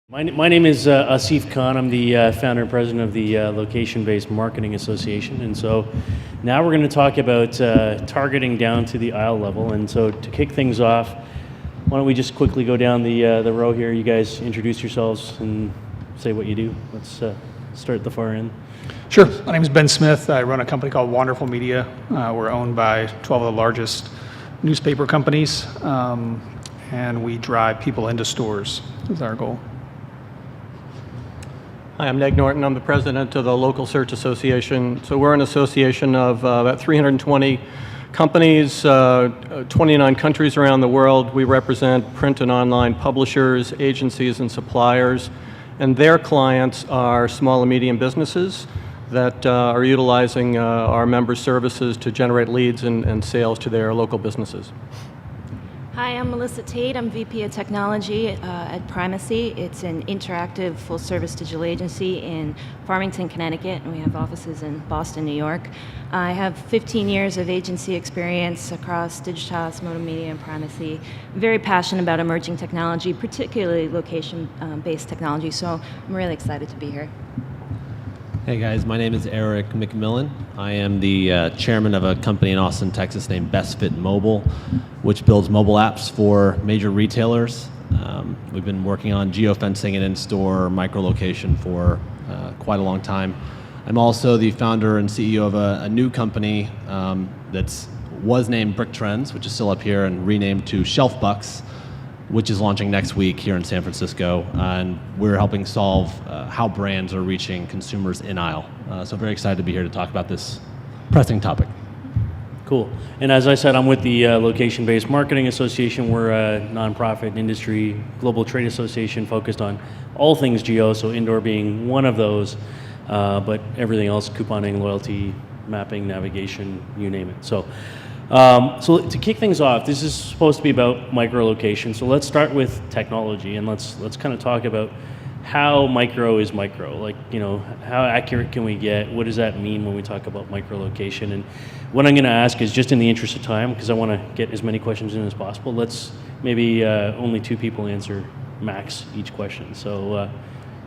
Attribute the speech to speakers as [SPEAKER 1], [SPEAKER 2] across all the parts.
[SPEAKER 1] My name is Asif Khan. I'm the founder and president of the Location-Based Marketing Association. And so now we're going to talk about targeting down to the aisle level. And so to kick things off, why don't we just quickly go down the row here. You guys introduce yourselves and say what you do. Let's start at the far end.
[SPEAKER 2] Sure. My name is Ben Smith. I run a company called Wanderful Media. We're owned by 12 of the largest newspaper companies, and we drive people into stores is our goal.
[SPEAKER 3] Hi, I'm Norton. I'm the president of the Local Search Association. So we're an association of about 320 companies, 29 countries around the world. We represent print and online publishers, agencies, and suppliers. And their clients are small and medium businesses that are utilizing our members' services to generate leads and sales to their local businesses.
[SPEAKER 4] Hi, I'm Melissa Tait. I'm VP of Technology at Primacy. It's an interactive full-service digital agency in Farmington, Connecticut, and we have offices in Boston, New York. I have 15 years of agency experience across Digitas, Moto Media, and Primacy. I'm very passionate about emerging technology, particularly location-based technology, so I'm really excited to be here.
[SPEAKER 5] Hey guys, my name is Erik McMillan. I am the chairman of a company in Austin, Texas named Best Fit Mobile, which builds mobile apps for major retailers. We've been working on geofencing and in-store microlocation for quite a long time. I'm also the founder and CEO of a new company that was named BrickTrends, which is still up here, and renamed to Shelf Bucks, which is launching next week here in San Francisco, and we're helping solve how brands are reaching consumers in aisle. So very excited to be here to talk about this pressing topic.
[SPEAKER 1] Cool. And as I said, I'm with the Location-Based Marketing Association. We're a nonprofit industry global trade association focused on all things geo, so indoor being one of those, but everything else, couponing, loyalty, mapping, navigation, you name it. So to kick things off, this is supposed to be about micro-location. So let's start with technology, and let's kind of talk about how micro is micro. Like, you know, how accurate can we get? What does that mean when we talk about micro-location? And what I'm going to ask is, just in the interest of time, because I want to get as many questions in as possible, let's maybe only two people answer max each question. So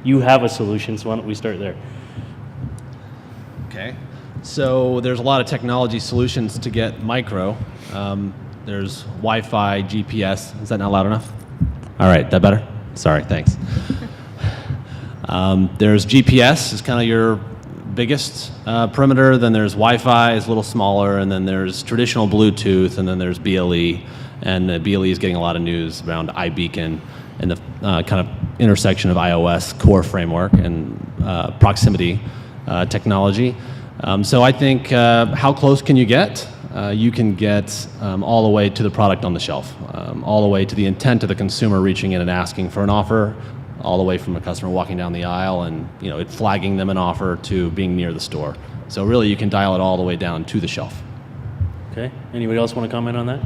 [SPEAKER 1] you have a solution, so why don't we start there?
[SPEAKER 5] Okay. So there's a lot of technology solutions to get micro. There's Wi-Fi, GPS. Is that not loud enough? All right, that better? Sorry, thanks. There's GPS, is kind of your biggest perimeter. Then there's Wi-Fi, is a little smaller. And then there's traditional Bluetooth. And then there's BLE. And BLE is getting a lot of news around iBeacon and the kind of intersection of iOS core framework and proximity technology. So I think how close can you get? You can get all the way to the product on the shelf, all the way to the intent of the consumer reaching in and asking for an offer, all the way from a customer walking down the aisle and it flagging them an offer to being near the store. So really you can dial it all the way down to the shelf.
[SPEAKER 1] Okay. Anybody else want to comment on that?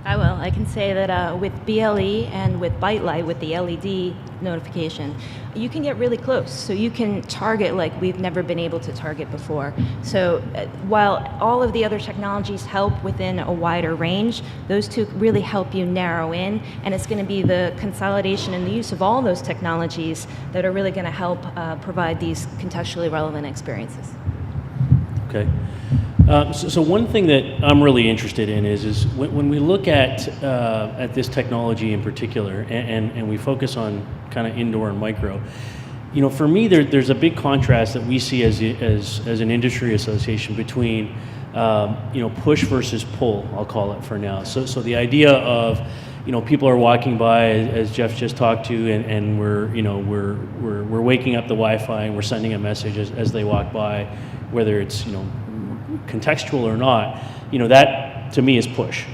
[SPEAKER 4] I will. I can say that with BLE and with Byte Light, with the LED notification, you can get really close. So you can target like we've never been able to target before. So while all of the other technologies help within a wider range, those two really help you narrow in, and it's going to be the consolidation and the use of all those technologies that are really going to help provide these contextually relevant experiences.
[SPEAKER 1] Okay. So one thing that I'm really interested in is when we look at this technology in particular, and we focus on kind of indoor and micro, for me there's a big contrast that we see as an industry association between push versus pull, I'll call it for now. So the idea of people are walking by, as Jeff just talked to, and we're waking up the Wi-Fi and we're sending a message as they walk by, whether it's contextual or not, that to me is push.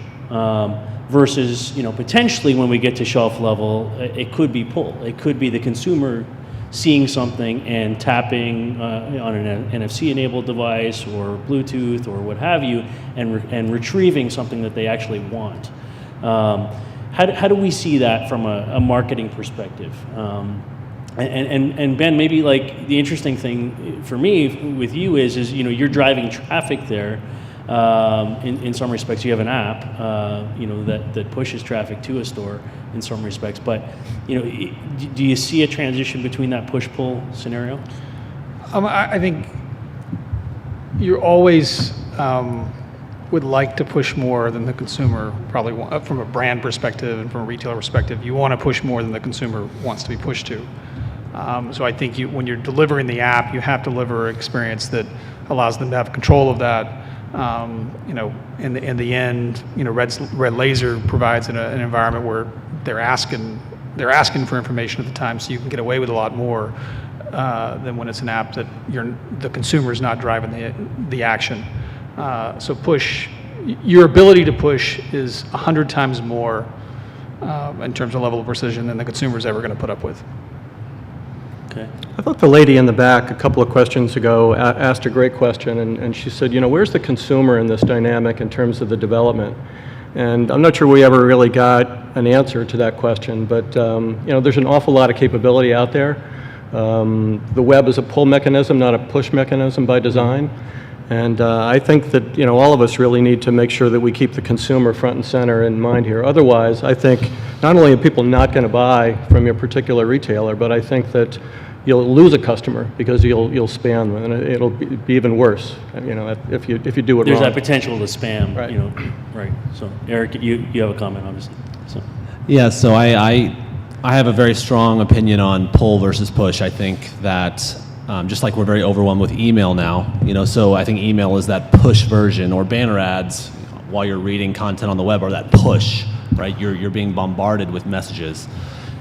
[SPEAKER 1] Versus, potentially when we get to shelf level, it could be pull. It could be the consumer seeing something and tapping on an NFC-enabled device or Bluetooth or what have you, and retrieving something that they actually want. How do we see that from a marketing perspective? And Ben, maybe like the interesting thing for me with you is you're driving traffic there. In some respects, you have an app, that pushes traffic to a store in some respects. But, do you see a transition between that push-pull scenario?
[SPEAKER 2] I think you're always would like to push more than the consumer probably from a brand perspective and from a retailer perspective. You want to push more than the consumer wants to be pushed to. So I think when you're delivering the app, you have to deliver an experience that allows them to have control of that. In the end, Red Laser provides an environment where they're asking for information at the time, so you can get away with a lot more than when it's an app that the consumer is not driving the action. So your ability to push is 100 times more in terms of level of precision than the consumer is ever going to put up with.
[SPEAKER 1] Okay.
[SPEAKER 3] I thought the lady in the back a couple of questions ago asked a great question, and she said, where's the consumer in this dynamic in terms of the development? And I'm not sure we ever really got an answer to that question, but there's an awful lot of capability out there. The web is a pull mechanism, not a push mechanism by design. And I think that all of us really need to make sure that we keep the consumer front and center in mind here. Otherwise, I think not only are people not going to buy from your particular retailer, but I think that you'll lose a customer because you'll spam them, and it'll be even worse. If you do it
[SPEAKER 1] There's
[SPEAKER 3] wrong.
[SPEAKER 1] that potential to spam.
[SPEAKER 3] Right.
[SPEAKER 1] Right. So Erik, you have a comment, obviously. So.
[SPEAKER 5] Yeah, so I have a very strong opinion on pull versus push. I think that just like we're very overwhelmed with email now, so I think email is that push version, or banner ads while you're reading content on the web are that push, right? You're being bombarded with messages.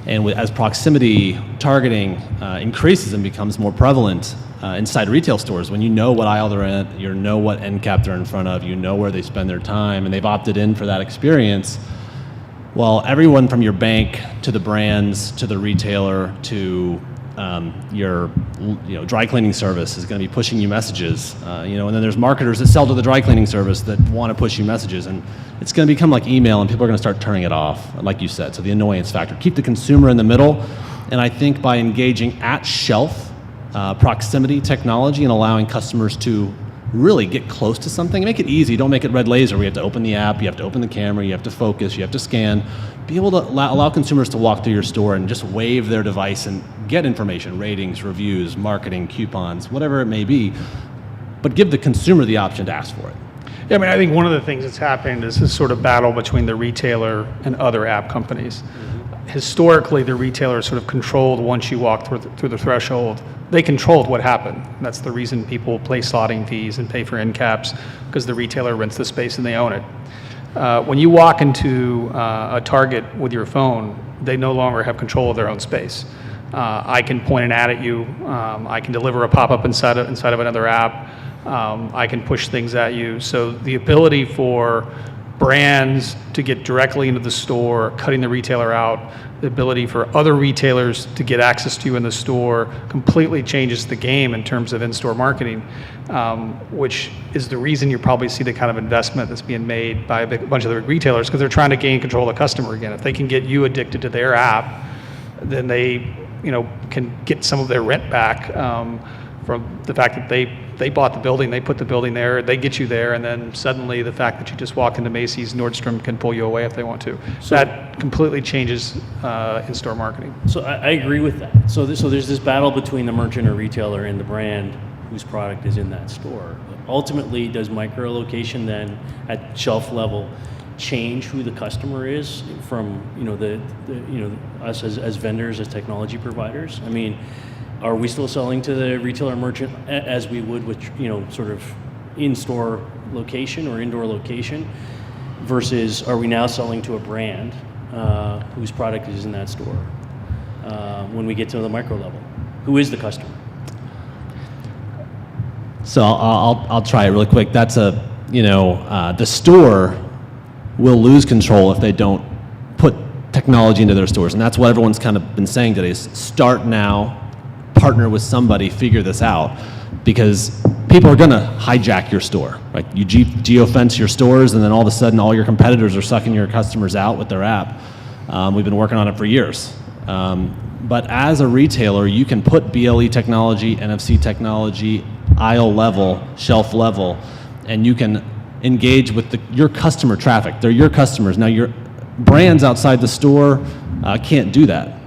[SPEAKER 5] And as proximity targeting increases and becomes more prevalent inside retail stores, when you know what aisle they're in, you know what end cap they're in front of, you know where they spend their time, and they've opted in for that experience, well, everyone from your bank to the brands to the retailer to your dry cleaning service is going to be pushing you messages, and then there's marketers that sell to the dry cleaning service that want to push you messages, and it's going to become like email, and people are going to start turning it off, like you said. So the annoyance factor, keep the consumer in the middle, and I think by engaging at shelf proximity technology and allowing customers to really get close to something, make it easy. Don't make it Red Laser where you have to open the app, you have to open the camera, you have to focus, you have to scan. Be able to allow consumers to walk through your store and just wave their device and get information, ratings, reviews, marketing, coupons, whatever it may be, but give the consumer the option to ask for it.
[SPEAKER 2] Yeah, I think one of the things that's happened is this sort of battle between the retailer and other app companies. Mm-hmm. Historically, the retailer sort of controlled once you walk through the threshold. They controlled what happened. That's the reason people pay slotting fees and pay for end caps, because the retailer rents the space and they own it. When you walk into a Target with your phone, they no longer have control of their own space. I can point an ad at you. I can deliver a pop-up inside of another app. I can push things at you. So the ability for brands to get directly into the store, cutting the retailer out, the ability for other retailers to get access to you in the store completely changes the game in terms of in-store marketing, which is the reason you probably see the kind of investment that's being made by a bunch of the retailers, because they're trying to gain control of the customer again. If they can get you addicted to their app, then they can get some of their rent back from the fact that they bought the building, they put the building there, they get you there, and then suddenly the fact that you just walk into Macy's, Nordstrom can pull you away if they want to. So that completely changes in-store marketing.
[SPEAKER 1] So I agree with that. So there's this battle between the merchant or retailer and the brand whose product is in that store. Ultimately, does micro-location then at shelf level change who the customer is from us as vendors, as technology providers? I mean, are we still selling to the retailer merchant as we would with sort of in-store location or indoor location, versus are we now selling to a brand whose product is in that store when we get to the micro level? Who is the customer?
[SPEAKER 5] So I'll try it really quick. That's the store will lose control if they don't put technology into their stores, and that's what everyone's kind of been saying today: is start now, partner with somebody, figure this out, because people are going to hijack your store, right? You geofence your stores, and then all of a sudden all your competitors are sucking your customers out with their app. We've been working on it for years. But as a retailer, you can put BLE technology, NFC technology, aisle level, shelf level, and you can engage with your customer traffic. They're your customers. Now, your brands outside the store can't do that.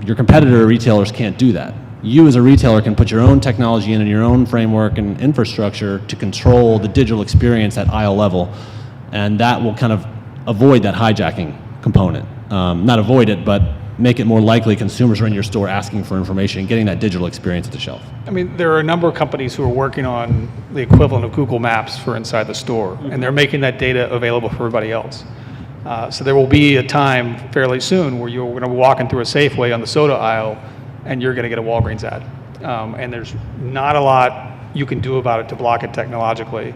[SPEAKER 5] Your competitor retailers can't do that. You as a retailer can put your own technology in and your own framework and infrastructure to control the digital experience at aisle level, and that will kind of avoid that hijacking component. Not avoid it, but make it more likely consumers are in your store asking for information and getting that digital experience at the shelf.
[SPEAKER 2] I mean, there are a number of companies who are working on the equivalent of Google Maps for inside the store, and they're making that data available for everybody else. So there will be a time fairly soon where you're going to be walking through a Safeway on the soda aisle, and you're going to get a Walgreens ad. And there's not a lot you can do about it to block it technologically.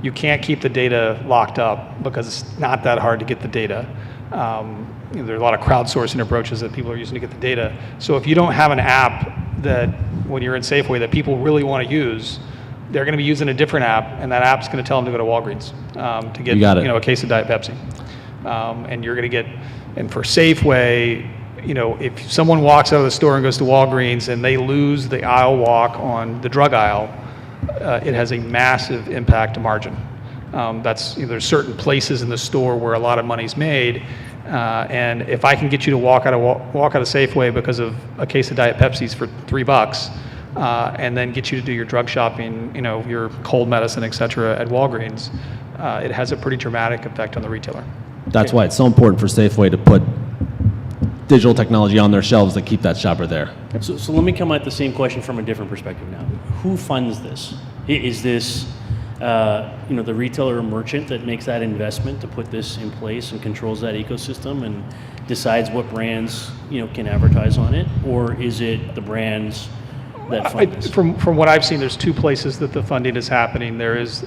[SPEAKER 2] You can't keep the data locked up because it's not that hard to get the data. There's a lot of crowdsourcing approaches that people are using to get the data. So if you don't have an app that, when you're in Safeway, that people really want to use, they're going to be using a different app, and that app's going to tell them to go to Walgreens to get a case of Diet Pepsi. And you're going to get, and for Safeway, if someone walks out of the store and goes to Walgreens and they lose the aisle walk on the drug aisle, it has a massive impact to margin. There's certain places in the store where a lot of money's made, and if I can get you to walk out of Safeway because of a case of Diet Pepsis for $3, and then get you to do your drug shopping, your cold medicine, et cetera, at Walgreens, it has a pretty dramatic effect on the retailer.
[SPEAKER 5] That's why it's so important for Safeway to put digital technology on their shelves to keep that shopper there.
[SPEAKER 1] So let me come at the same question from a different perspective now. Who funds this? Is this the retailer or merchant that makes that investment to put this in place and controls that ecosystem and decides what brands can advertise on it, or is it the brands that fund this?
[SPEAKER 2] From what I've seen, there's two places that the funding is happening. There is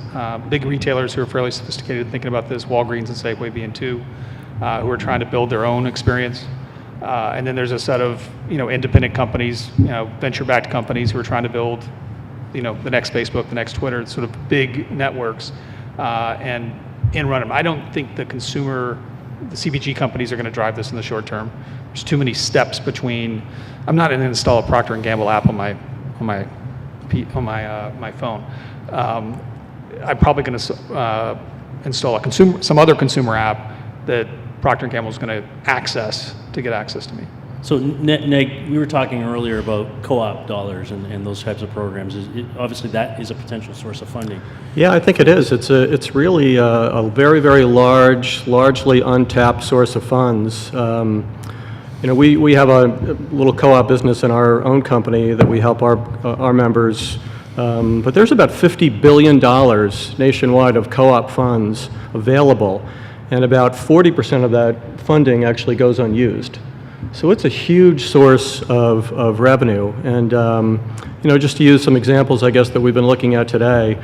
[SPEAKER 2] big retailers who are fairly sophisticated thinking about this, Walgreens and Safeway being two, who are trying to build their own experience. And then there's a set of independent companies, venture-backed companies who are trying to build the next Facebook, the next Twitter, sort of big networks, and run them. I don't think the CPG companies are going to drive this in the short term. There's too many steps between. I'm not going to install a Procter & Gamble app on my phone. I'm probably going to install some other consumer app that Procter & Gamble is going to access to get access to me.
[SPEAKER 1] So, Neg, we were talking earlier about co-op dollars and those types of programs. Obviously, that is a potential source of funding.
[SPEAKER 3] Yeah, I think it is. It's really a very, very largely untapped source of funds. We have a little co-op business in our own company that we help our members. But there's about $50 billion nationwide of co-op funds available, and about 40% of that funding actually goes unused. So it's a huge source of revenue. And just to use some examples, I guess, that we've been looking at today.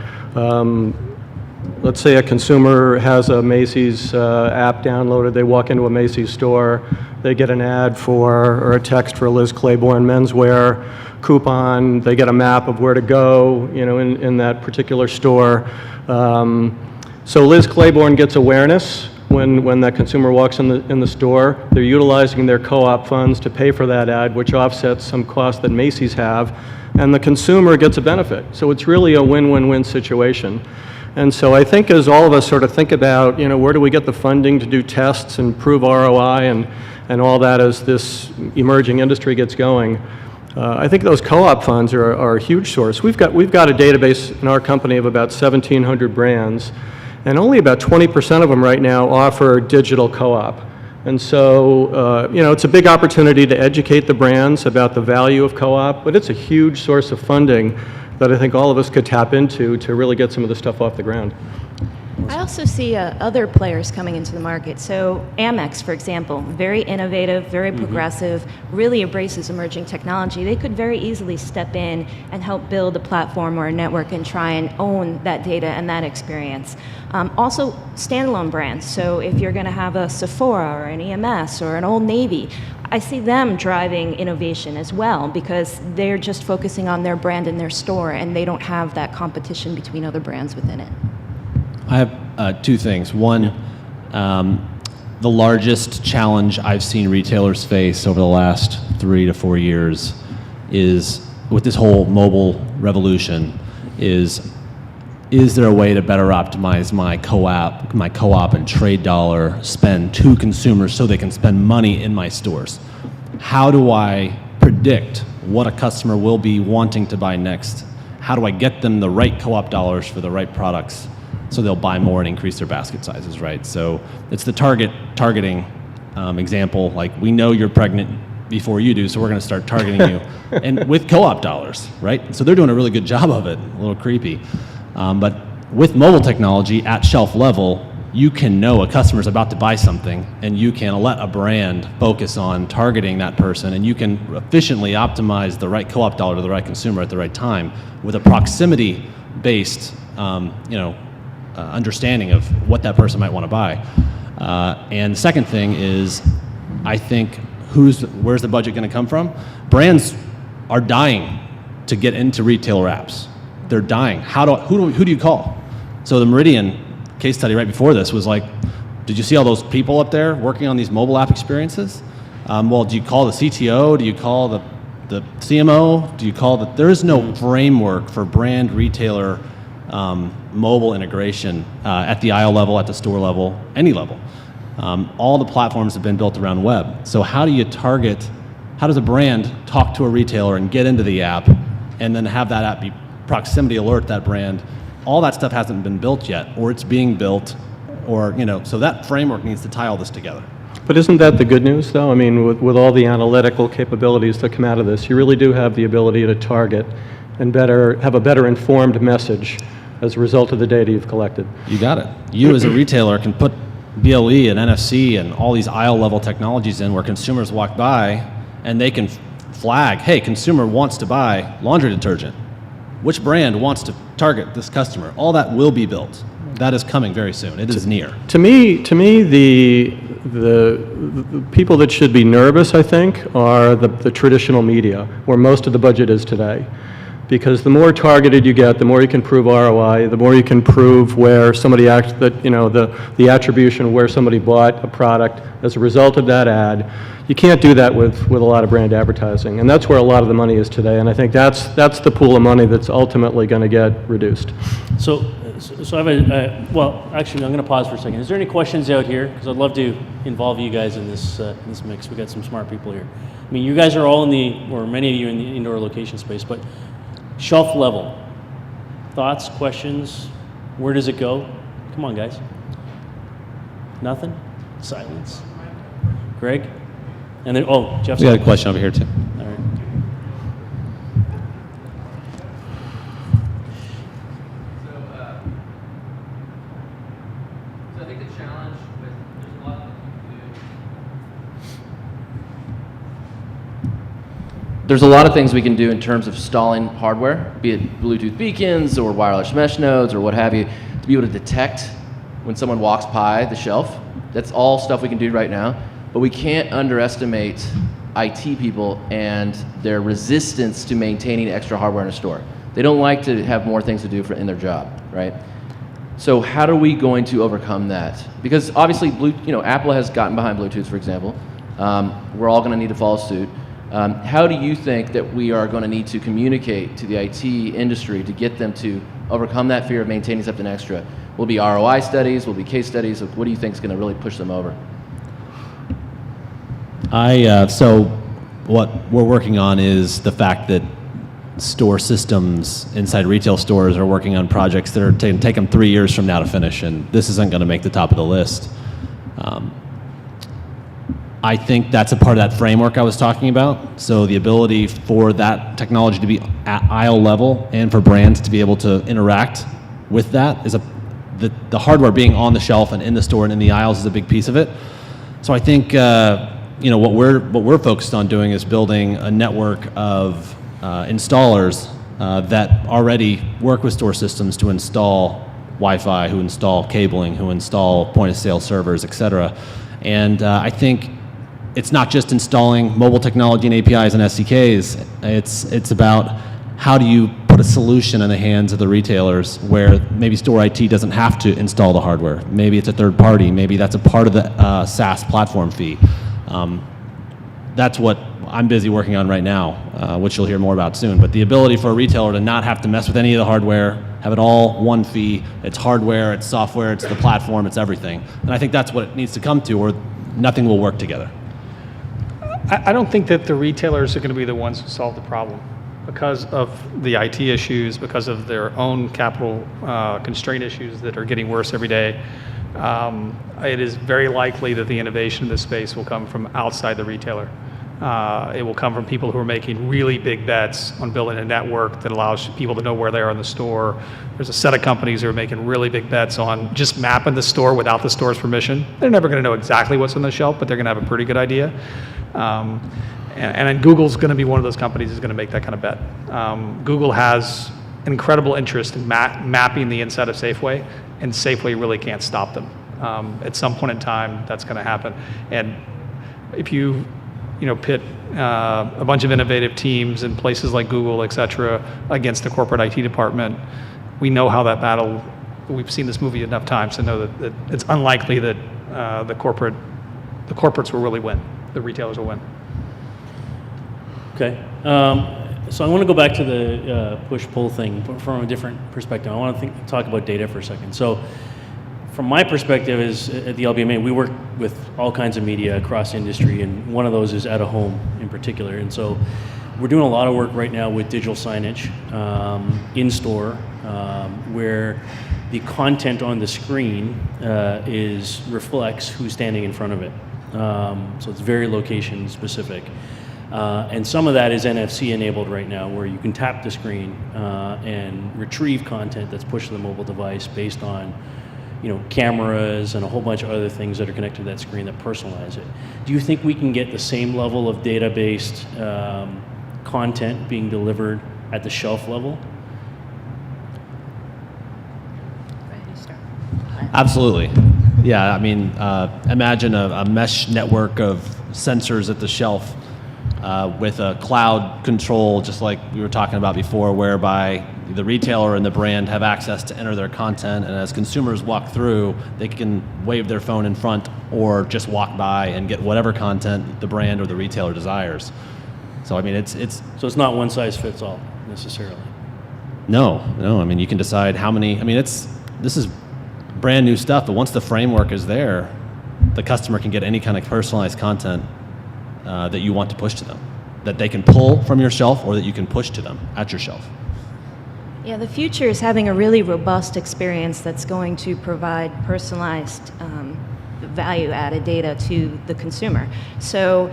[SPEAKER 3] Let's say a consumer has a Macy's app downloaded. They walk into a Macy's store. They get an ad or a text for a Liz Claiborne menswear coupon. They get a map of where to go, in that particular store. So Liz Claiborne gets awareness when that consumer walks in the store. They're utilizing their co-op funds to pay for that ad, which offsets some costs that Macy's have, and the consumer gets a benefit. So it's really a win-win-win situation. And so I think as all of us sort of think about, where do we get the funding to do tests and prove ROI and all that as this emerging industry gets going, I think those co-op funds are a huge source. We've got a database in our company of about 1,700 brands, and only about 20% of them right now offer digital co-op. And so, it's a big opportunity to educate the brands about the value of co-op, but it's a huge source of funding that I think all of us could tap into to really get some of this stuff off the ground.
[SPEAKER 4] I also see other players coming into the market. So Amex, for example, very innovative, very progressive, really embraces emerging technology. They could very easily step in and help build a platform or a network and try and own that data and that experience. Also, standalone brands. So if you're going to have a Sephora or an EMS or an Old Navy, I see them driving innovation as well because they're just focusing on their brand in their store and they don't have that competition between other brands within it.
[SPEAKER 5] I have two things. One, the largest challenge I've seen retailers face over the last 3 to 4 years is, with this whole mobile revolution, is is there a way to better optimize my co-op and trade dollar spend to consumers so they can spend money in my stores? How do I predict what a customer will be wanting to buy next? How do I get them the right co-op dollars for the right products so they'll buy more and increase their basket sizes, right? So it's the targeting example. Like, we know you're pregnant before you do, so we're going to start targeting you, and with co-op dollars, right? So they're doing a really good job of it. A little creepy, but with mobile technology at shelf level, you can know a customer's about to buy something, and you can let a brand focus on targeting that person, and you can efficiently optimize the right co-op dollar to the right consumer at the right time with a proximity-based, understanding of what that person might want to buy. And the second thing is, I think, where's the budget going to come from? Brands are dying to get into retailer apps. They're dying. Who do you call? So the Meridian case study right before this was like, did you see all those people up there working on these mobile app experiences? Well, do you call the CTO? Do you call the CMO? Do you call there is no framework for brand retailer mobile integration at the aisle level, at the store level, any level. All the platforms have been built around web. So how does a brand talk to a retailer and get into the app, and then have that app be proximity alert that brand? All that stuff hasn't been built yet, or it's being built, or, so that framework needs to tie all this together.
[SPEAKER 3] But isn't that the good news, though? I mean, with all the analytical capabilities that come out of this, you really do have the ability to target and have a better informed message as a result of the data you've collected.
[SPEAKER 5] You got it. You as a retailer can put BLE and NFC and all these aisle level technologies in where consumers walk by and they can flag, hey, consumer wants to buy laundry detergent. Which brand wants to target this customer? All that will be built. That is coming very soon. It is near.
[SPEAKER 3] To me, the people that should be nervous, I think, are the traditional media, where most of the budget is today. Because the more targeted you get, the more you can prove ROI, the more you can prove where somebody the attribution where somebody bought a product as a result of that ad. You can't do that with a lot of brand advertising, and that's where a lot of the money is today. And I think that's the pool of money that's ultimately going to get reduced.
[SPEAKER 1] So I have well, actually, I'm going to pause for a second. Is there any questions out here? Because I'd love to involve you guys in this mix. We got some smart people here. I mean, you guys are all or many of you in the indoor location space, but shelf level, thoughts, questions, where does it go? Come on, guys. Nothing? Silence. Greg? And then, Jeff's
[SPEAKER 5] We got a question over here too.
[SPEAKER 1] All right.
[SPEAKER 6] So I think the challenge there's a lot that you can do. There's a lot of things we can do in terms of installing hardware, be it Bluetooth beacons or wireless mesh nodes or what have you, to be able to detect when someone walks by the shelf. That's all stuff we can do right now, but we can't underestimate IT people and their resistance to maintaining extra hardware in a store. They don't like to have more things to do in their job, right? So how are we going to overcome that? Because obviously, Apple has gotten behind Bluetooth, for example. We're all going to need to follow suit. How do you think that we are going to need to communicate to the IT industry to get them to overcome that fear of maintaining something extra? Will it be ROI studies? Will it be case studies? What do you think is going to really push them over?
[SPEAKER 5] So what we're working on is the fact that store systems inside retail stores are working on projects that are take them 3 years from now to finish, and this isn't going to make the top of the list. I think that's a part of that framework I was talking about. So the ability for that technology to be at aisle level and for brands to be able to interact with that is the hardware being on the shelf and in the store and in the aisles is a big piece of it. So I think what we're focused on doing is building a network of installers that already work with store systems to install Wi-Fi, who install cabling, who install point-of-sale servers, et cetera. And I think it's not just installing mobile technology and APIs and SDKs. It's about how do you put a solution in the hands of the retailers where maybe store IT doesn't have to install the hardware. Maybe it's a third party. Maybe that's a part of the SaaS platform fee. That's what I'm busy working on right now, which you'll hear more about soon. But the ability for a retailer to not have to mess with any of the hardware, have it all one fee. It's hardware, it's software, it's the platform, it's everything. And I think that's what it needs to come to, or nothing will work together.
[SPEAKER 2] I don't think that the retailers are going to be the ones who solve the problem because of the IT issues, because of their own capital constraint issues that are getting worse every day. It is very likely that the innovation in this space will come from outside the retailer. It will come from people who are making really big bets on building a network that allows people to know where they are in the store. There's a set of companies who are making really big bets on just mapping the store without the store's permission. They're never going to know exactly what's on the shelf, but they're going to have a pretty good idea. And Google's going to be one of those companies that's going to make that kind of bet. Google has an incredible interest in mapping the inside of Safeway, and Safeway really can't stop them. At some point in time, that's going to happen. And if you pit a bunch of innovative teams in places like Google, et cetera, against the corporate IT department, we know how that battle, we've seen this movie enough times to know that it's unlikely that the corporates will really win. The retailers will win.
[SPEAKER 1] Okay. So I want to go back to the push-pull thing from a different perspective. I want to talk about data for a second. So from my perspective is at the LBMA, we work with all kinds of media across industry, and one of those is out of home in particular. And so we're doing a lot of work right now with digital signage in-store, where the content on the screen reflects who's standing in front of it. So it's very location specific. And some of that is NFC enabled right now, where you can tap the screen and retrieve content that's pushed to the mobile device based on cameras and a whole bunch of other things that are connected to that screen that personalize it. Do you think we can get the same level of data-based content being delivered at the shelf level?
[SPEAKER 5] Absolutely. Yeah, I mean, imagine a mesh network of sensors at the shelf with a cloud control, just like we were talking about before, whereby the retailer and the brand have access to enter their content, and as consumers walk through, they can wave their phone in front or just walk by and get whatever content the brand or the retailer desires. So I mean,
[SPEAKER 1] So it's not one size fits all necessarily.
[SPEAKER 5] No. I mean, you can decide how many. I mean, this is brand new stuff, but once the framework is there, the customer can get any kind of personalized content that you want to push to them, that they can pull from your shelf or that you can push to them at your shelf.
[SPEAKER 4] Yeah, the future is having a really robust experience that's going to provide personalized value-added data to the consumer. So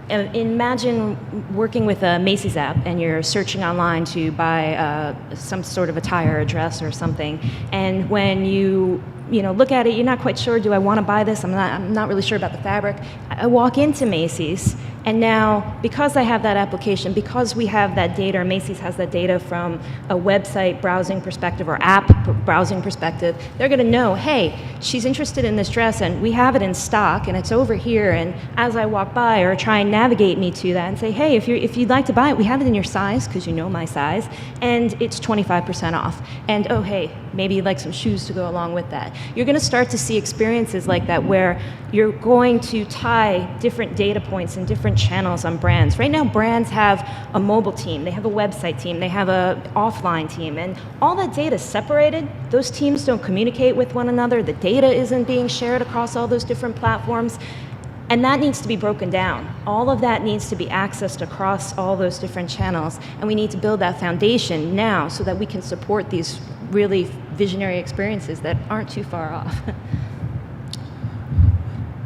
[SPEAKER 4] imagine working with a Macy's app and you're searching online to buy some sort of attire or dress or something, and when you look at it, you're not quite sure, do I want to buy this? I'm not really sure about the fabric. I walk into Macy's, and now because I have that application, because we have that data, or Macy's has that data from a website browsing perspective or app browsing perspective, they're going to know, hey, she's interested in this dress and we have it in stock and it's over here, and as I walk by or try and navigate me to that and say, hey, if you'd like to buy it, we have it in your size, because you know my size, and it's 25% off. And oh, hey, maybe you'd like some shoes to go along with that. You're going to start to see experiences like that where you're going to tie different data points and different channels on brands. Right now, brands have a mobile team, they have a website team, they have an offline team, and all that data is separated. Those teams don't communicate with one another. The data isn't being shared across all those different platforms. And that needs to be broken down. All of that needs to be accessed across all those different channels. And we need to build that foundation now so that we can support these really visionary experiences that aren't too far off.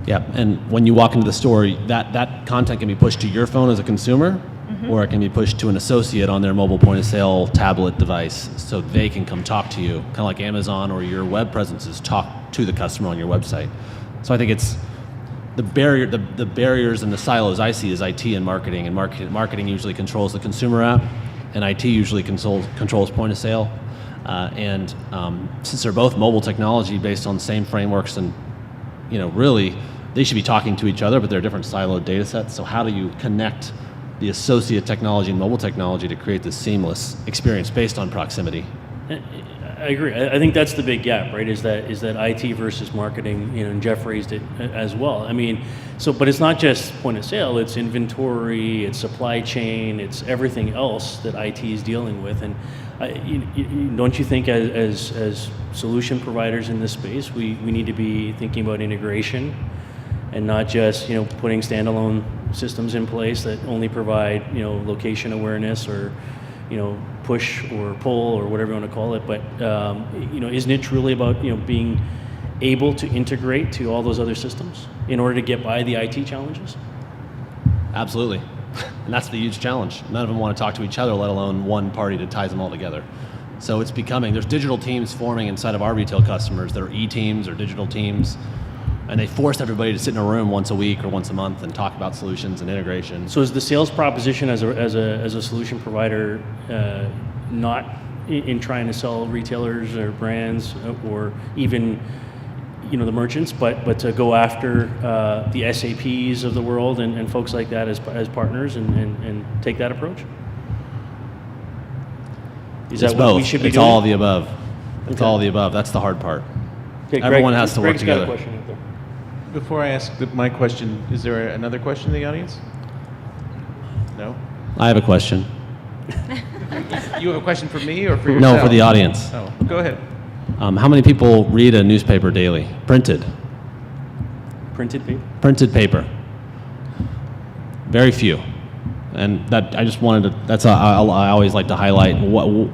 [SPEAKER 5] Yeah, and when you walk into the store, that content can be pushed to your phone as a consumer, or it can be pushed to an associate on their mobile point-of-sale tablet device, so they can come talk to you, kind of like Amazon or your web presences talk to the customer on your website. So I think it's the barriers and the silos I see is IT and marketing, and marketing usually controls the consumer app, and IT usually controls point-of-sale. And since they're both mobile technology based on the same frameworks, and really they should be talking to each other, but they're different siloed data sets. So how do you connect the associate technology and mobile technology to create this seamless experience based on proximity?
[SPEAKER 1] I agree. I think that's the big gap, right? Is that IT versus marketing? And Jeff raised it as well. I mean, but it's not just point of sale. It's inventory, it's supply chain, it's everything else that IT is dealing with. And don't you think, as solution providers in this space, we need to be thinking about integration, and not just putting standalone systems in place that only provide location awareness or push or pull or whatever you want to call it, but isn't it truly about being able to integrate to all those other systems in order to get by the IT challenges?
[SPEAKER 5] Absolutely. And that's the huge challenge. None of them want to talk to each other, let alone one party that ties them all together. So there's digital teams forming inside of our retail customers that are e-teams or digital teams, and they force everybody to sit in a room once a week or once a month and talk about solutions and integration.
[SPEAKER 1] So is the sales proposition as a solution provider not in trying to sell retailers or brands or even the merchants, but to go after the SAPs of the world and folks like that as partners and take that approach? Is that what we should be doing?
[SPEAKER 5] It's all of the above. It's
[SPEAKER 1] Okay.
[SPEAKER 5] all of the above. That's the hard part.
[SPEAKER 1] Okay,
[SPEAKER 5] Everyone has to work
[SPEAKER 1] Greg's got a
[SPEAKER 5] together.
[SPEAKER 1] question out there.
[SPEAKER 7] Before I ask my question, is there another question in the audience? No?
[SPEAKER 5] I have a question.
[SPEAKER 7] You have a question for me or for yourself?
[SPEAKER 5] No, for the audience.
[SPEAKER 7] Oh, go ahead.
[SPEAKER 5] How many people read a newspaper daily? Printed paper. Very few. And that I just wanted to. I always like to highlight.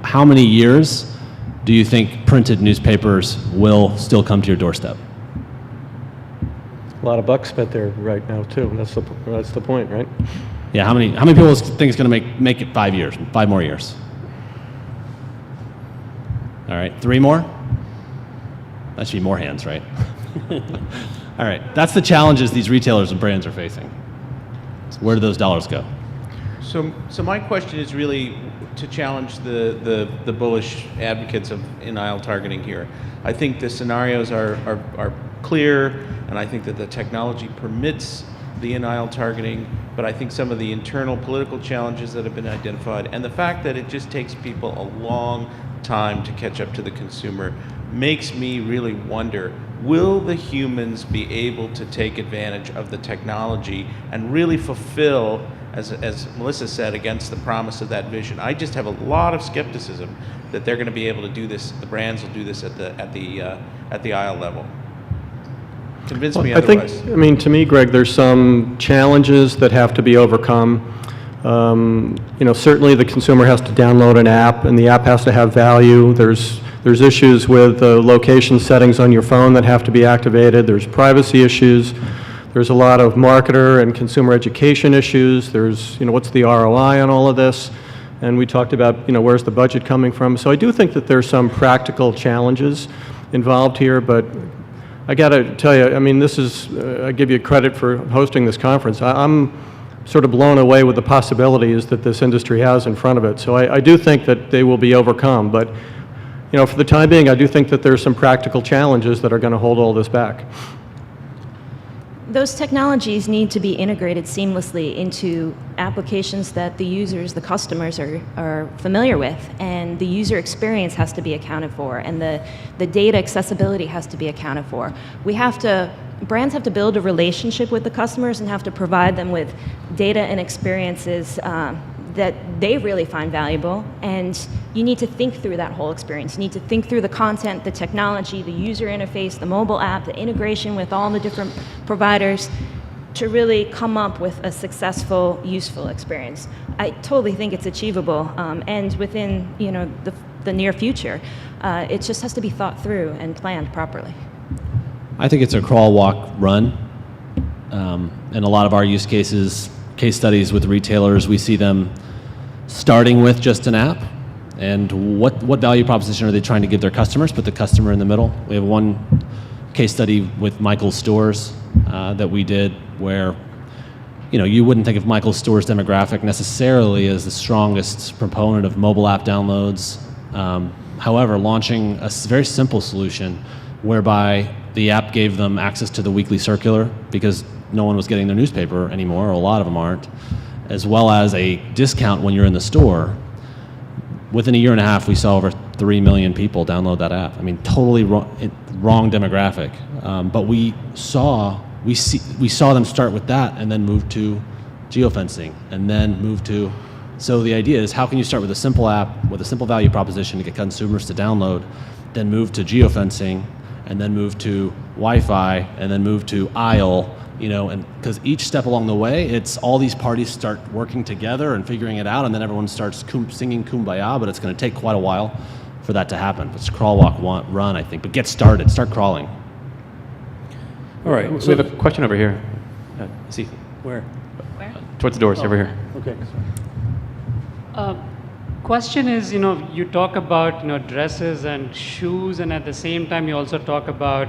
[SPEAKER 5] How many years do you think printed newspapers will still come to your doorstep?
[SPEAKER 3] A lot of bucks spent there right now too. That's the point, right?
[SPEAKER 5] Yeah. How many people think it's going to make it 5 years? 5 more years. All right. 3 more. That should be more hands, right? All right. That's the challenges these retailers and brands are facing. So where do those dollars go?
[SPEAKER 7] So my question is really to challenge the bullish advocates of in-aisle targeting here. I think the scenarios are clear, and I think that the technology permits the in-aisle targeting, but I think some of the internal political challenges that have been identified and the fact that it just takes people a long time to catch up to the consumer makes me really wonder, will the humans be able to take advantage of the technology and really fulfill, as Melissa said, against the promise of that vision? I just have a lot of skepticism that they're going to be able to do this, the brands will do this at the aisle level. Convince me otherwise.
[SPEAKER 3] To me, Greg, there's some challenges that have to be overcome. Certainly the consumer has to download an app, and the app has to have value. There's issues with location settings on your phone that have to be activated. There's privacy issues. There's a lot of marketer and consumer education issues. There's, what's the ROI on all of this? And we talked about, where's the budget coming from? So I do think that there's some practical challenges involved here, but I got to tell you, this is, I give you credit for hosting this conference. I'm sort of blown away with the possibilities that this industry has in front of it. So I do think that they will be overcome, but for the time being, I do think that there's some practical challenges that are going to hold all this back.
[SPEAKER 4] Those technologies need to be integrated seamlessly into applications that the users, the customers are familiar with, and the user experience has to be accounted for, and the data accessibility has to be accounted for. Brands have to build a relationship with the customers and have to provide them with data and experiences that they really find valuable, and you need to think through that whole experience. You need to think through the content, the technology, the user interface, the mobile app, the integration with all the different providers to really come up with a successful, useful experience. I totally think it's achievable, and within the near future. It just has to be thought through and planned properly.
[SPEAKER 5] I think it's a crawl, walk, run. In a lot of our use cases, case studies with retailers, we see them starting with just an app. And what value proposition are they trying to give their customers? Put the customer in the middle. We have one case study with Michael's Stores that we did where you wouldn't think of Michael's Stores demographic necessarily as the strongest proponent of mobile app downloads. However, launching a very simple solution whereby the app gave them access to the weekly circular because no one was getting their newspaper anymore, or a lot of them aren't, as well as a discount when you're in the store. Within a year and a half, we saw over 3 million people download that app. I mean, totally wrong demographic. But we saw them start with that and then move to geofencing and then move to. So the idea is, how can you start with a simple app with a simple value proposition to get consumers to download, then move to geofencing, and then move to Wi-Fi, and then move to aisle, and because each step along the way, it's all these parties start working together and figuring it out, and then everyone starts singing Kumbaya, but it's going to take quite a while for that to happen. It's crawl, walk, run, I think, but get started, start crawling.
[SPEAKER 1] All right.
[SPEAKER 8] We have a question over here. See,
[SPEAKER 1] Where?
[SPEAKER 8] towards the doors, over here.
[SPEAKER 1] Okay.
[SPEAKER 9] Question is, you talk about, dresses and shoes, and at the same time, you also talk about,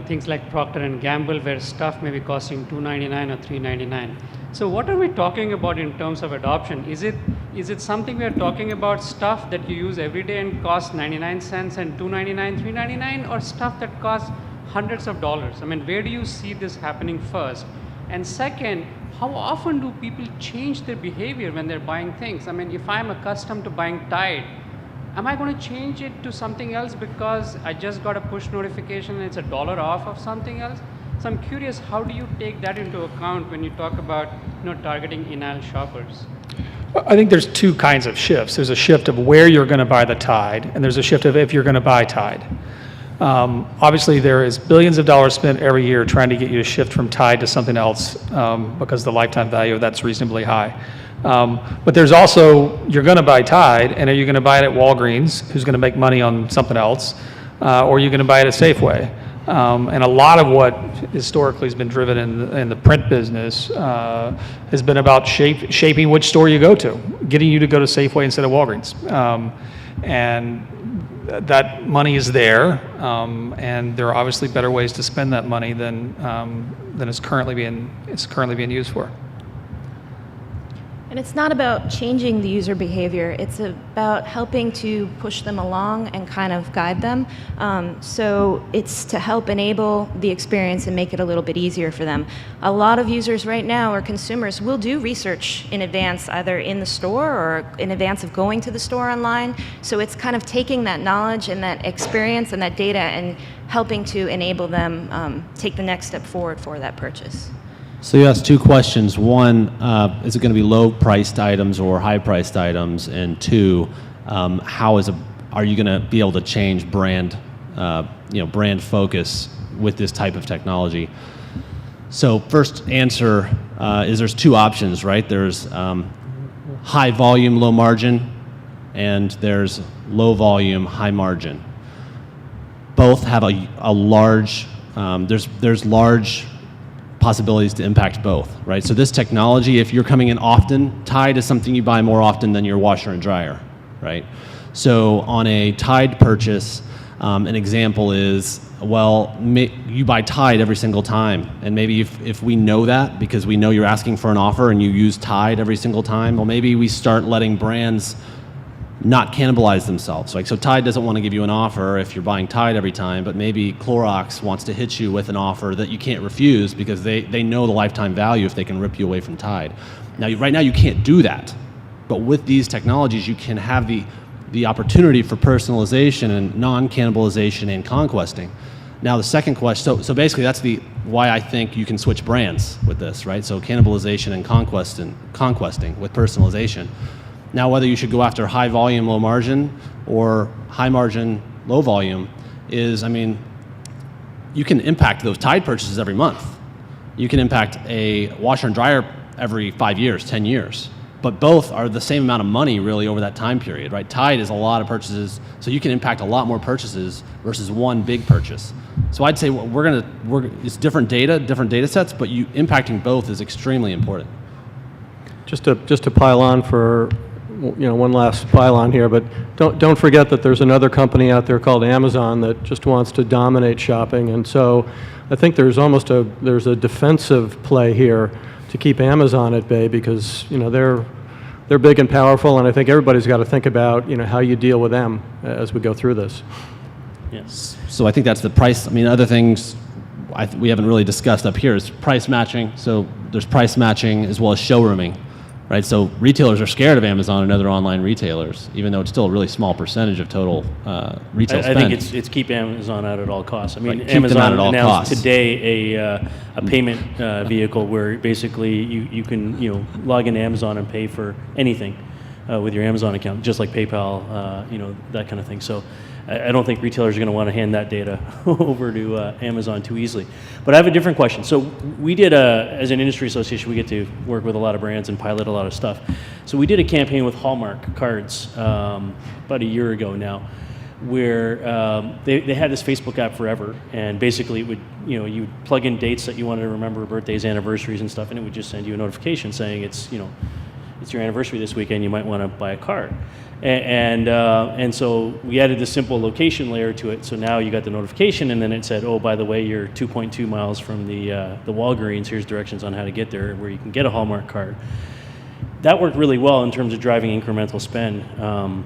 [SPEAKER 9] things like Procter & Gamble, where stuff may be costing $2.99 or $3.99. So what are we talking about in terms of adoption? Is it something we are talking about stuff that you use every day and costs 99 cents and $2.99, $3.99, or stuff that costs hundreds of dollars? I mean, where do you see this happening first? And second, how often do people change their behavior when they're buying things? I mean, if I'm accustomed to buying Tide, am I going to change it to something else because I just got a push notification and it's $1 off of something else? So I'm curious, how do you take that into account when you talk about targeting in-aisle shoppers?
[SPEAKER 2] I think there's two kinds of shifts. There's a shift of where you're going to buy the Tide, and there's a shift of if you're going to buy Tide. Obviously, there is billions of dollars spent every year trying to get you to shift from Tide to something else because the lifetime value of that's reasonably high. But there's also, you're going to buy Tide, and are you going to buy it at Walgreens, who's going to make money on something else, or are you going to buy it at Safeway? And a lot of what historically has been driven in the print business has been about shaping which store you go to, getting you to go to Safeway instead of Walgreens. And that money is there, and there are obviously better ways to spend that money than it's currently being used for.
[SPEAKER 4] And it's not about changing the user behavior. It's about helping to push them along and kind of guide them. So it's to help enable the experience and make it a little bit easier for them. A lot of users right now, or consumers, will do research in advance, either in the store or in advance of going to the store online. So it's kind of taking that knowledge and that experience and that data and helping to enable them take the next step forward for that purchase.
[SPEAKER 5] So you asked two questions. One, is it going to be low-priced items or high-priced items? And two, are you going to be able to change brand focus with this type of technology? So first answer is there's two options, right? There's high volume, low margin, and there's low volume, high margin. Both have a large, there's large possibilities to impact both, right? So this technology, if you're coming in often, Tide is something you buy more often than your washer and dryer, right? So on a Tide purchase, an example is, you buy Tide every single time, and maybe if we know that because we know you're asking for an offer and you use Tide every single time, well, maybe we start letting brands not cannibalize themselves. Like, so Tide doesn't want to give you an offer if you're buying Tide every time, but maybe Clorox wants to hit you with an offer that you can't refuse because they know the lifetime value if they can rip you away from Tide. Now, right now you can't do that, but with these technologies you can have the opportunity for personalization and non-cannibalization and conquesting. Now the second question, so basically that's why I think you can switch brands with this, right? So cannibalization and conquesting with personalization. Now, whether you should go after high volume, low margin, or high margin, low volume is, you can impact those Tide purchases every month. You can impact a washer and dryer every 5 years, 10 years. But both are the same amount of money really over that time period, right? Tide is a lot of purchases, so you can impact a lot more purchases versus one big purchase. So I'd say it's different data sets, but impacting both is extremely important.
[SPEAKER 3] Just to pile on for one last pile on here, but don't forget that there's another company out there called Amazon that just wants to dominate shopping, and so I think there's a defensive play here to keep Amazon at bay because they're big and powerful, and I think everybody's got to think about how you deal with them as we go through this.
[SPEAKER 5] Yes. So I think that's the price. Other things we haven't really discussed up here is price matching. So there's price matching as well as showrooming. right? So retailers are scared of Amazon and other online retailers, even though it's still a really small percentage of total retail spend.
[SPEAKER 1] I think it's keep Amazon out at all costs. I mean,
[SPEAKER 5] Right, keep them out
[SPEAKER 1] Amazon
[SPEAKER 5] at all
[SPEAKER 1] announced
[SPEAKER 5] costs.
[SPEAKER 1] today a payment vehicle where basically you can log into Amazon and pay for anything with your Amazon account, just like PayPal, that kind of thing. So I don't think retailers are going to want to hand that data over to Amazon too easily. But I have a different question. So we did as an industry association, we get to work with a lot of brands and pilot a lot of stuff. So we did a campaign with Hallmark cards about a year ago now, where they had this Facebook app forever, and basically it would, you would plug in dates that you wanted to remember, birthdays, anniversaries and stuff, and it would just send you a notification saying it's your anniversary this weekend, you might want to buy a card. And so we added this simple location layer to it. So now you got the notification, and then it said, oh, by the way, you're 2.2 miles from the Walgreens. Here's directions on how to get there, where you can get a Hallmark card. That worked really well in terms of driving incremental spend, on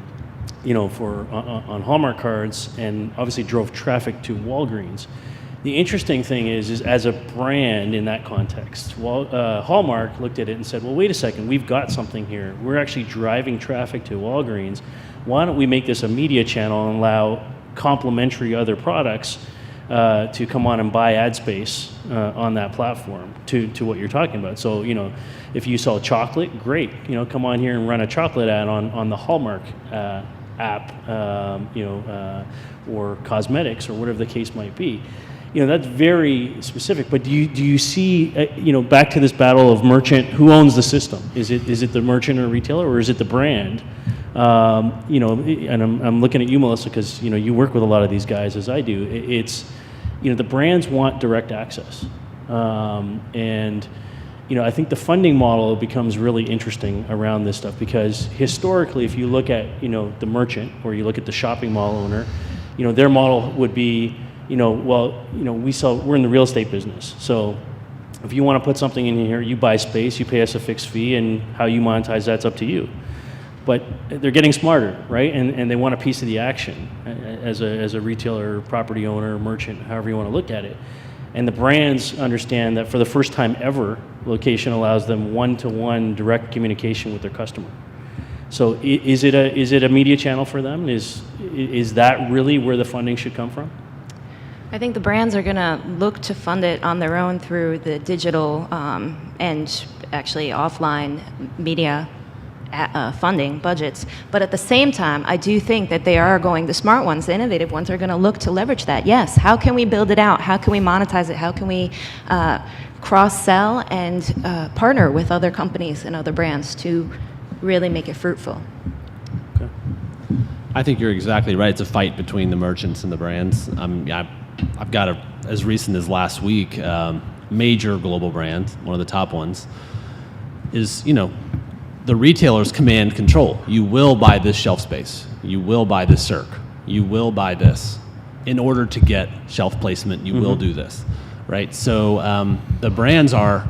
[SPEAKER 1] Hallmark cards, and obviously drove traffic to Walgreens. The interesting thing is as a brand in that context, Hallmark looked at it and said, well, wait a second, we've got something here. We're actually driving traffic to Walgreens. Why don't we make this a media channel and allow complementary other products to come on and buy ad space on that platform to what you're talking about. So, if you sell chocolate, great. Come on here and run a chocolate ad on the Hallmark app, or cosmetics or whatever the case might be. That's very specific. But do you see, back to this battle of merchant, who owns the system? Is it the merchant or retailer, or is it the brand? And I'm looking at you, Melissa, because you work with a lot of these guys as I do. It's the brands want direct access, and I think the funding model becomes really interesting around this stuff, because historically, if you look at the merchant, or you look at the shopping mall owner, their model would be, we're in the real estate business. So if you want to put something in here, you buy space, you pay us a fixed fee, and how you monetize that's up to you. But they're getting smarter, right? And they want a piece of the action as a retailer, property owner, merchant, however you want to look at it. And the brands understand that for the first time ever, location allows them one-to-one direct communication with their customer. So is it a media channel for them? Is that really where the funding should come from?
[SPEAKER 4] I think the brands are going to look to fund it on their own through the digital and actually offline media funding budgets. But at the same time, I do think that the smart ones, the innovative ones, are going to look to leverage that. Yes, how can we build it out? How can we monetize it? How can we cross-sell and partner with other companies and other brands to really make it fruitful?
[SPEAKER 1] Okay.
[SPEAKER 5] I think you're exactly right. It's a fight between the merchants and the brands. I've got as recent as last week, major global brand, one of the top ones, is, the retailers command control. You will buy this shelf space. You will buy this circ. You will buy this. In order to get shelf placement, you will do this, right? So the brands are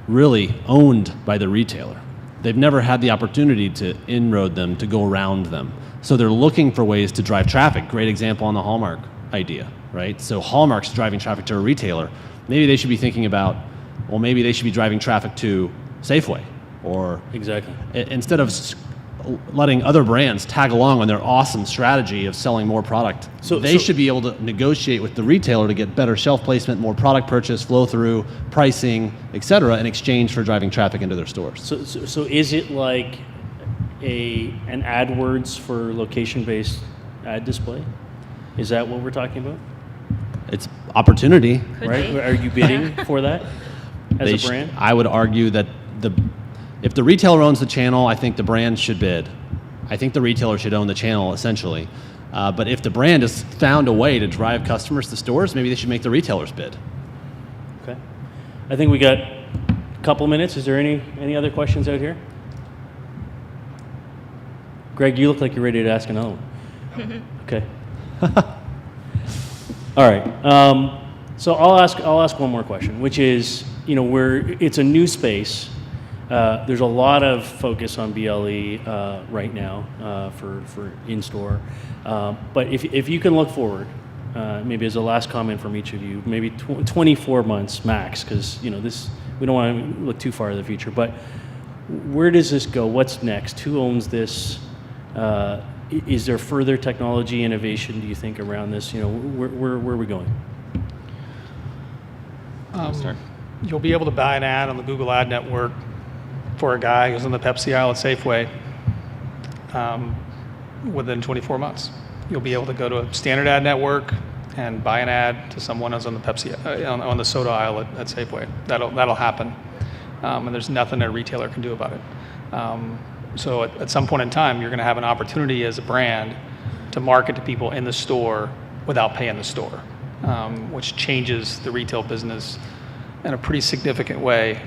[SPEAKER 5] really owned by the retailer. They've never had the opportunity to inroad them, to go around them. So they're looking for ways to drive traffic. Great example on the Hallmark idea, right? So Hallmark's driving traffic to a retailer. Maybe they should be thinking about, well, maybe they should be driving traffic to Safeway, or
[SPEAKER 1] Exactly.
[SPEAKER 5] Instead of letting other brands tag along on their awesome strategy of selling more product, they should be able to negotiate with the retailer to get better shelf placement, more product purchase, flow through, pricing, et cetera, in exchange for driving traffic into their stores.
[SPEAKER 1] So is it like an AdWords for location-based ad display? Is that what we're talking about?
[SPEAKER 5] It's opportunity.
[SPEAKER 1] Right? Are you bidding for that as a brand?
[SPEAKER 5] I would argue that if the retailer owns the channel, I think the brand should bid. I think the retailer should own the channel, essentially. But if the brand has found a way to drive customers to stores, maybe they should make the retailers bid.
[SPEAKER 1] Okay. I think we got a couple minutes. Is there any other questions out here? Greg, you look like you're ready to ask another one. Okay. All right. So I'll ask one more question, which is, it's a new space. There's a lot of focus on BLE right now for in-store. But if you can look forward, maybe as a last comment from each of you, maybe 24 months max, because we don't want to look too far in the future. But where does this go? What's next? Who owns this? Is there further technology innovation, do you think, around this? Where are we going?
[SPEAKER 2] You'll be able to buy an ad on the Google Ad Network for a guy who's on the Pepsi aisle at Safeway within 24 months. You'll be able to go to a standard ad network and buy an ad to someone who's on the Pepsi on the soda aisle at Safeway. That'll happen, and there's nothing a retailer can do about it. So at some point in time, you're going to have an opportunity as a brand to market to people in the store without paying the store, which changes the retail business in a pretty significant way,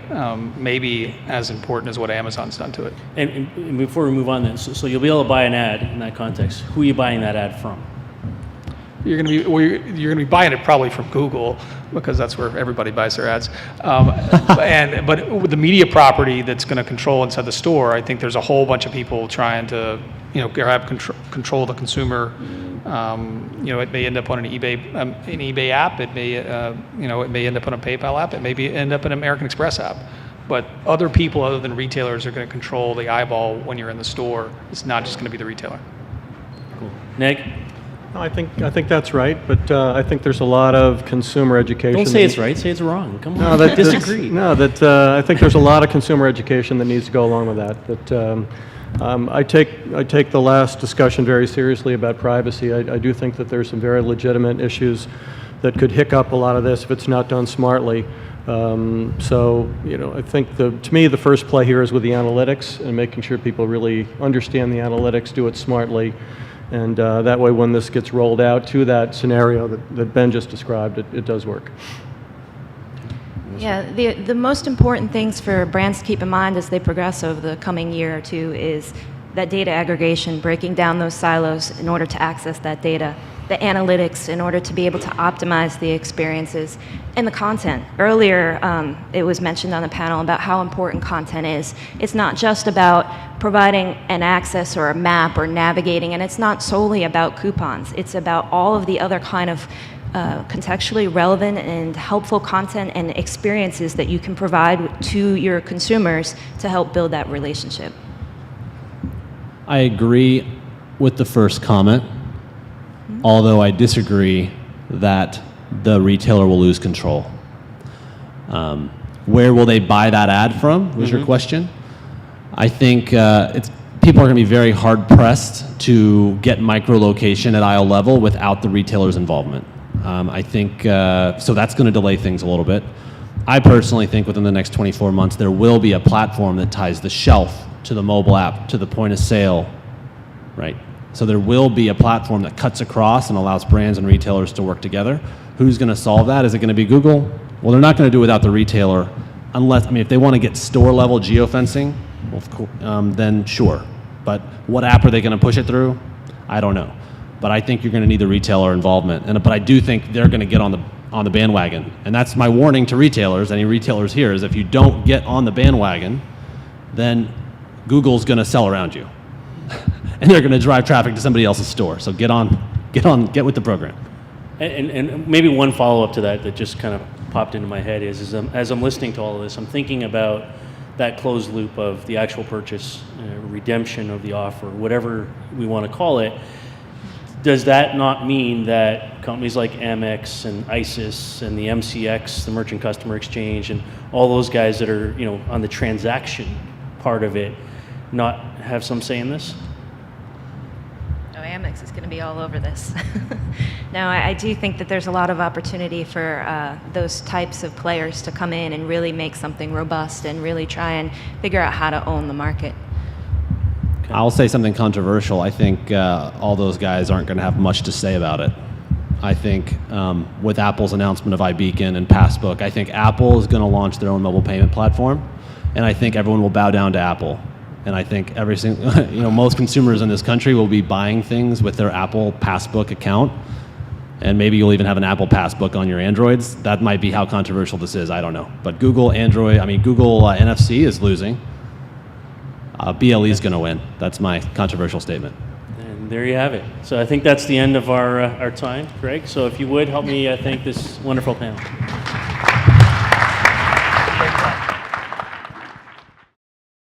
[SPEAKER 2] maybe as important as what Amazon's done to it.
[SPEAKER 1] And before we move on then, so you'll be able to buy an ad in that context. Who are you buying that ad from?
[SPEAKER 2] You're going to be buying it probably from Google, because that's where everybody buys their ads. But with the media property that's going to control inside the store, I think there's a whole bunch of people trying to grab control of the consumer. It may end up on an eBay app. It may it may end up on a PayPal app. It may end up in an American Express app. But other people other than retailers are going to control the eyeball when you're in the store. It's not just going to be the retailer.
[SPEAKER 1] Cool. Nick?
[SPEAKER 3] No, I think that's right, but I think there's a lot of consumer education.
[SPEAKER 1] Don't say it's right, say it's wrong. Come on,
[SPEAKER 3] No,
[SPEAKER 1] disagree.
[SPEAKER 3] I think there's a lot of consumer education that needs to go along with that. I take the last discussion very seriously about privacy. I do think that there's some very legitimate issues that could hiccup a lot of this if it's not done smartly. I think to me the first play here is with the analytics and making sure people really understand the analytics, do it smartly. And that way, when this gets rolled out to that scenario that Ben just described, it does work.
[SPEAKER 4] Yeah, the most important things for brands to keep in mind as they progress over the coming year or two is that data aggregation, breaking down those silos in order to access that data, the analytics in order to be able to optimize the experiences, and the content. Earlier, it was mentioned on the panel about how important content is. It's not just about providing an access or a map or navigating, and it's not solely about coupons. It's about all of the other kind of contextually relevant and helpful content and experiences that you can provide to your consumers to help build that relationship.
[SPEAKER 5] I agree with the first comment, although I disagree that the retailer will lose control. Where will they buy that ad from, was your question? I think people are going to be very hard-pressed to get micro-location at aisle level without the retailer's involvement. I think, so that's going to delay things a little bit. I personally think within the next 24 months there will be a platform that ties the shelf to the mobile app, to the point of sale, right? So there will be a platform that cuts across and allows brands and retailers to work together. Who's going to solve that? Is it going to be Google? Well, they're not going to do it without the retailer, unless, if they want to get store-level geofencing, well, then sure. But what app are they going to push it through? I don't know. But I think you're going to need the retailer involvement. But I do think they're going to get on the bandwagon. And that's my warning to retailers, any retailers here, is if you don't get on the bandwagon, then Google's going to sell around you. And they're going to drive traffic to somebody else's store. So get with the program.
[SPEAKER 1] And maybe one follow-up to that just kind of popped into my head is as I'm listening to all of this, I'm thinking about that closed loop of the actual purchase, redemption of the offer, whatever we want to call it. Does that not mean that companies like Amex and ISIS and the MCX, the Merchant Customer Exchange, and all those guys that are on the transaction part of it, not have some say in this?
[SPEAKER 4] No, Amex is going to be all over this. No, I do think that there's a lot of opportunity for those types of players to come in and really make something robust and really try and figure out how to own the market.
[SPEAKER 5] I'll say something controversial. I think all those guys aren't going to have much to say about it. I think with Apple's announcement of iBeacon and Passbook, I think Apple is going to launch their own mobile payment platform, and I think everyone will bow down to Apple. And I think most consumers in this country will be buying things with their Apple Passbook account, and maybe you'll even have an Apple Passbook on your Androids. That might be how controversial this is. I don't know. But Google NFC is losing. BLE is going to win. That's my controversial statement.
[SPEAKER 1] And there you have it. So I think that's the end of our time, Greg. So if you would, help me thank this wonderful panel.